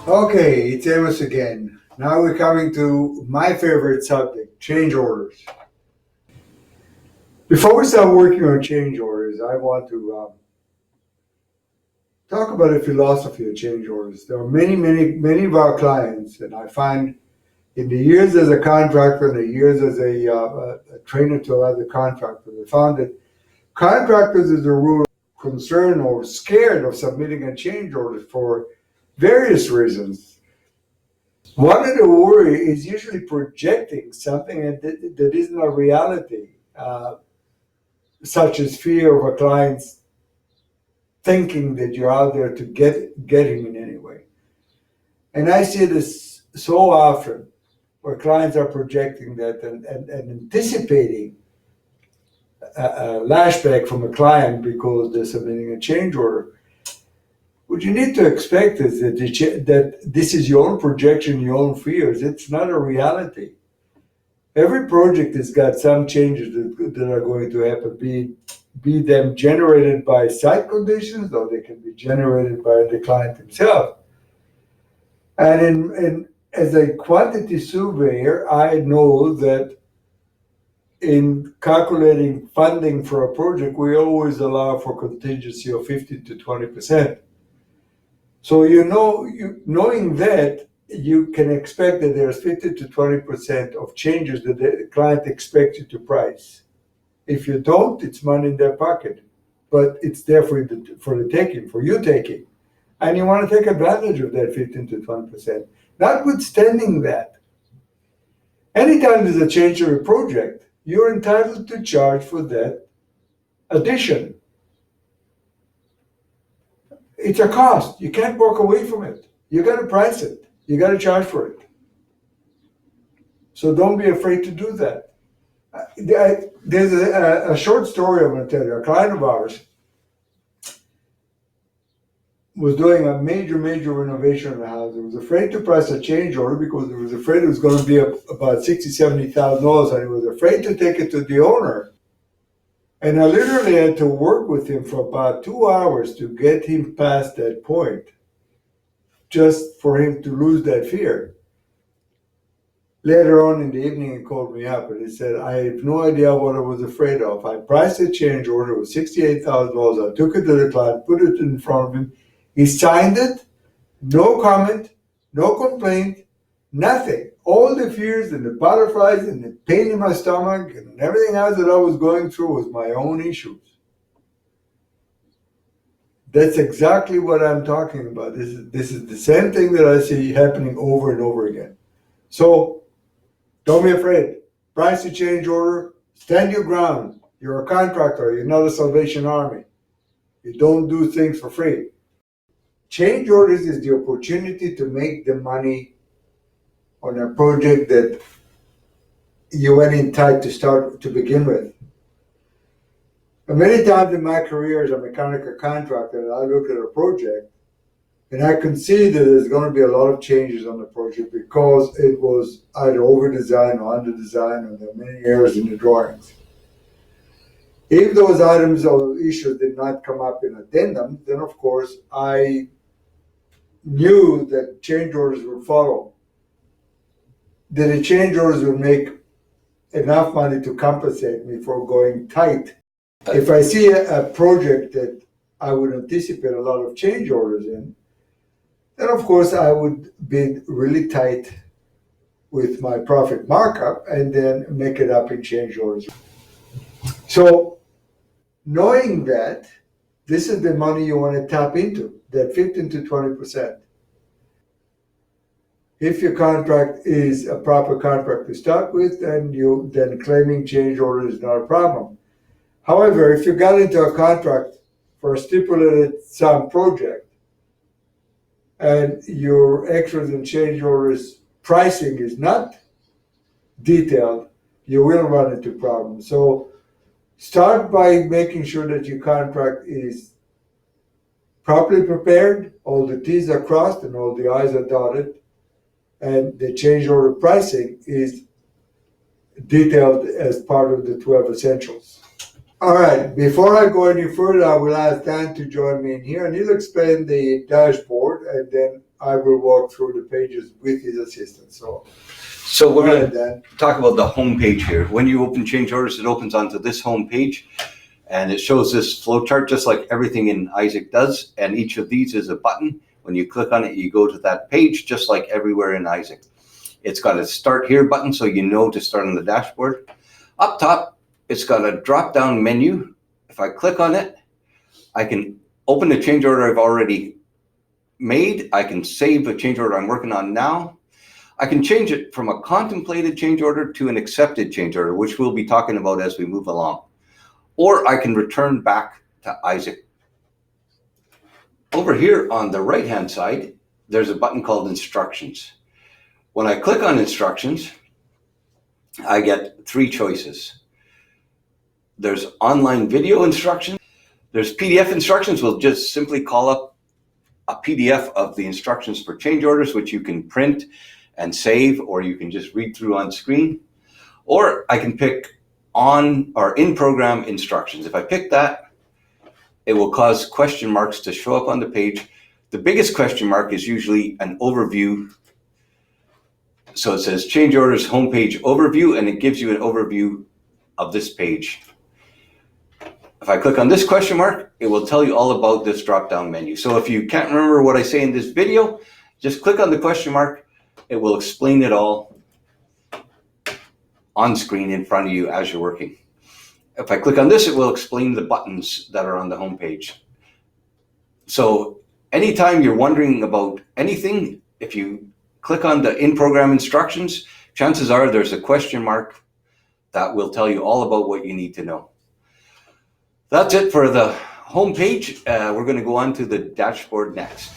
Okay, it's Amos again. Now we're coming to my favorite subject, change orders. Before we start working on change orders, I want to talk about the philosophy of change orders. There are many of our clients, and I find in the years as a contractor and the years as a trainer to other contractors, I found that contractors, as a rule, concerned or scared of submitting a change order for various reasons. One of the worry is usually projecting something that isn't a reality, such as fear of a client's thinking that you're out there to get him in any way. And I see this so often where clients are projecting that and anticipating a lashback from a client because they're submitting a change order. What you need to expect is that this is your own projection, your own fears. It's not a reality. Every project has got some changes that are going to happen, be them generated by site conditions or they can be generated by the client himself. And as a quantity surveyor, I know that in calculating funding for a project, we always allow for contingency of 15 to 20%. So knowing that, you can expect that there's 50 to 20% of changes that the client expects you to price. If you don't, it's money in their pocket, but it's there for the taking, for you taking. And you want to take advantage of that 15 to 20%. Notwithstanding that, anytime there's a change of a project, you're entitled to charge for that addition. It's a cost. You can't walk away from it. You got to price it. You got to charge for it. So don't be afraid to do that. There's a short story I'm going to tell you. A client of ours was doing a major renovation in the house. He was afraid to price a change order because he was afraid it was going to be about $60,000, $70,000, and he was afraid to take it to the owner. And I literally had to work with him for about 2 hours to get him past that point, just for him to lose that fear. Later on in the evening, he called me up and he said, I have no idea what I was afraid of. I priced a change order with $68,000. I took it to the client, put it in front of him. He signed it, no comment, no complaint, nothing. All the fears and the butterflies and the pain in my stomach and everything else that I was going through was my own issues. That's exactly what I'm talking about. This is the same thing that I see happening over and over again. So don't be afraid. Price a change order, stand your ground. You're a contractor, you're not a Salvation Army. You don't do things for free. Change orders is the opportunity to make the money on a project that you went in tight to start to begin with. And many times in my career as a mechanical contractor, I look at a project and I can see that there's going to be a lot of changes on the project because it was either over-designed or under-designed, or there are many errors in the drawings. If those items or issues did not come up in addendum, then of course I knew that change orders would follow. That the change orders would make enough money to compensate me for going tight. If I see a project that I would anticipate a lot of change orders in, then of course I would bid really tight with my profit markup and then make it up in change orders. So knowing that, this is the money you want to tap into, that 15 to 20%. If your contract is a proper contract to start with, then claiming change order is not a problem. However, if you got into a contract for a stipulated sum project and your extras and change orders pricing is not detailed, you will run into problems. So start by making sure that your contract is properly prepared, all the T's are crossed and all the I's are dotted, and the change order pricing is detailed as part of the 12 essentials. All right, before I go any further, I will ask Dan to join me in here and he'll explain the dashboard, and then I will walk through the pages with his assistant. So So we're go going ahead, to Dan. talk about the home page here. When you open change orders, it opens onto this home page, and it shows this flow chart just like everything in Isaac does. And each of these is a button. When you click on it, you go to that page just like everywhere in Isaac. It's got a start here button, so you know to start on the dashboard. Up top, it's got a drop down menu. If I click on it, I can open the change order I've already made. I can save a change order I'm working on now. I can change it from a contemplated change order to an accepted change order, which we'll be talking about as we move along. Or I can return back to Isaac. Over here on the right-hand side, there's a button called Instructions. When I click on Instructions, I get 3 choices. There's online video instructions. There's PDF instructions. We'll just simply call up a PDF of the instructions for change orders, which you can print and save, or you can just read through on screen. Or I can pick on or in program instructions. If I pick that, it will cause question marks to show up on the page. The biggest question mark is usually an overview. So it says change orders homepage overview, and it gives you an overview of this page. If I click on this question mark, it will tell you all about this drop-down menu. So if you can't remember what I say in this video, just click on the question mark. It will explain it all on screen in front of you as you're working. If I click on this, it will explain the buttons that are on the home page. So anytime you're wondering about anything, if you click on the in-program instructions, chances are there's a question mark that will tell you all about what you need to know. That's it for the home page. We're going to go on to the dashboard next.